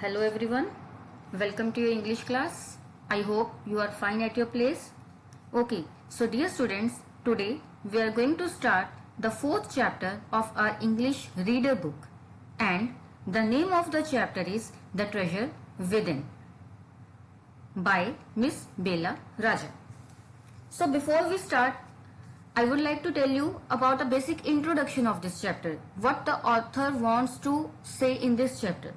Hello everyone, welcome to your English class. I hope you are fine at your place. Okay, so dear students, today we are going to start the fourth chapter of our English reader book, and the name of the chapter is The Treasure Within by Miss Bella Raja. So before we start, I would like to tell you about a basic introduction of this chapter. What the author wants to say in this chapter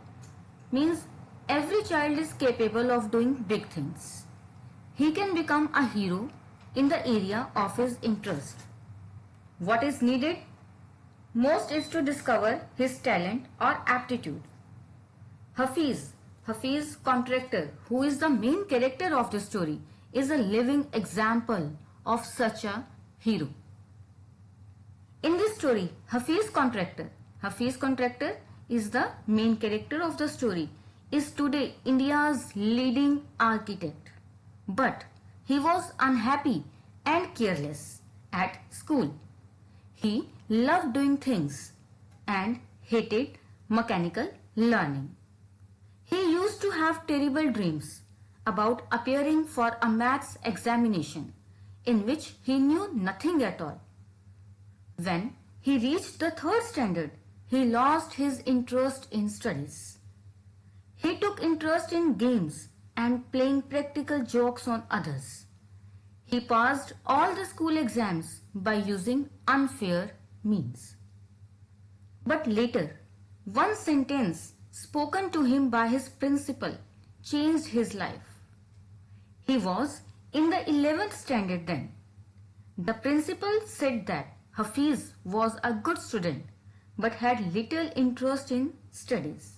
means every child is capable of doing big things. He can become a hero in the area of his interest. What is needed most is to discover his talent or aptitude. Hafiz Contractor, who is the main character of the story, is a living example of such a hero. In this story, Hafiz Contractor is the main character of the story, is today India's leading architect. But he was unhappy and careless at school. He loved doing things and hated mechanical learning. He used to have terrible dreams about appearing for a maths examination in which he knew nothing at all. When he reached the third standard, he lost his interest in studies. He took interest in games and playing practical jokes on others. He passed all the school exams by using unfair means. But later, one sentence spoken to him by his principal changed his life. He was in the 11th standard then. The principal said that Hafiz was a good student but had little interest in studies.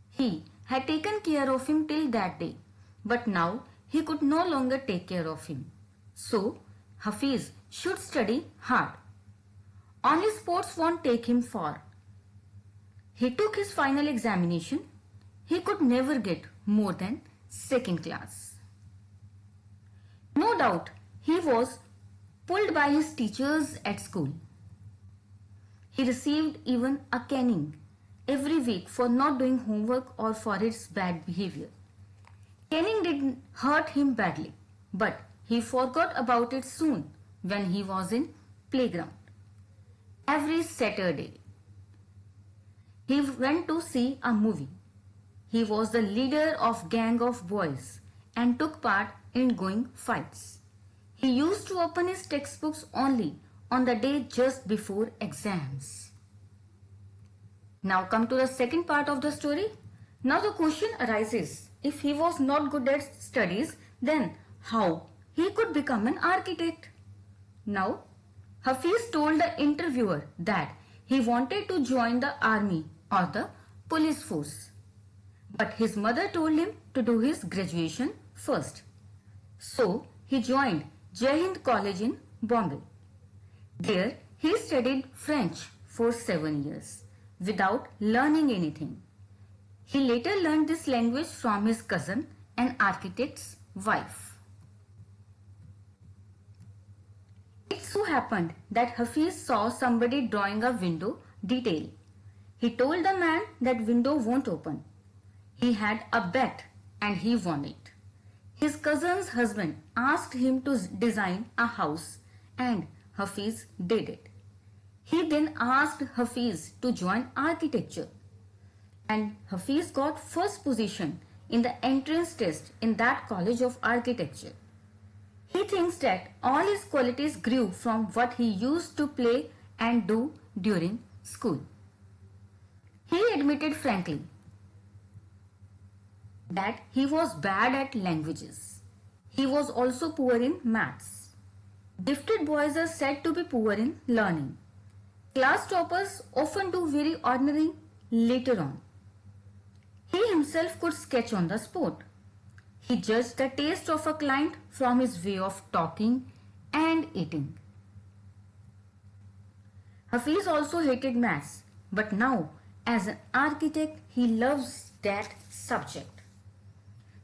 He had taken care of him till that day, but now he could no longer take care of him. So, Hafiz should study hard. Only sports won't take him far. He took his final examination. He could never get more than second class. No doubt, he was pulled by his teachers at school. He received even a caning every week for not doing homework or for his bad behavior. Caning didn't hurt him badly, but he forgot about it soon when he was in playground. Every Saturday, he went to see a movie. He was the leader of gang of boys and took part in going fights. He used to open his textbooks only on the day just before exams. Now come to the second part of the story. Now the question arises, if he was not good at studies, then how he could become an architect? Now, Hafiz told the interviewer that he wanted to join the army or the police force. But his mother told him to do his graduation first. So, he joined Jai Hind College in Bombay. There, he studied French for 7 years without learning anything. He later learned this language from his cousin, an architect's wife. It so happened that Hafiz saw somebody drawing a window detail. He told the man that window won't open. He had a bet and he won it. His cousin's husband asked him to design a house and Hafiz did it. He then asked Hafiz to join architecture and Hafiz got first position in the entrance test in that college of architecture. He thinks that all his qualities grew from what he used to play and do during school. He admitted frankly that he was bad at languages. He was also poor in maths. Gifted boys are said to be poor in learning. Class toppers often do very ordinary later on. He himself could sketch on the spot. He judged the taste of a client from his way of talking and eating. Hafiz also hated maths, but now as an architect he loves that subject.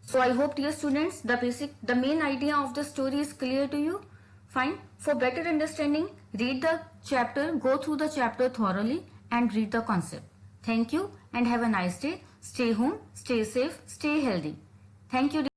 So I hope, dear students, the main idea of the story is clear to you. Fine. For better understanding, read the chapter, go through the chapter thoroughly and read the concept. Thank you and have a nice day. Stay home, stay safe, stay healthy. Thank you.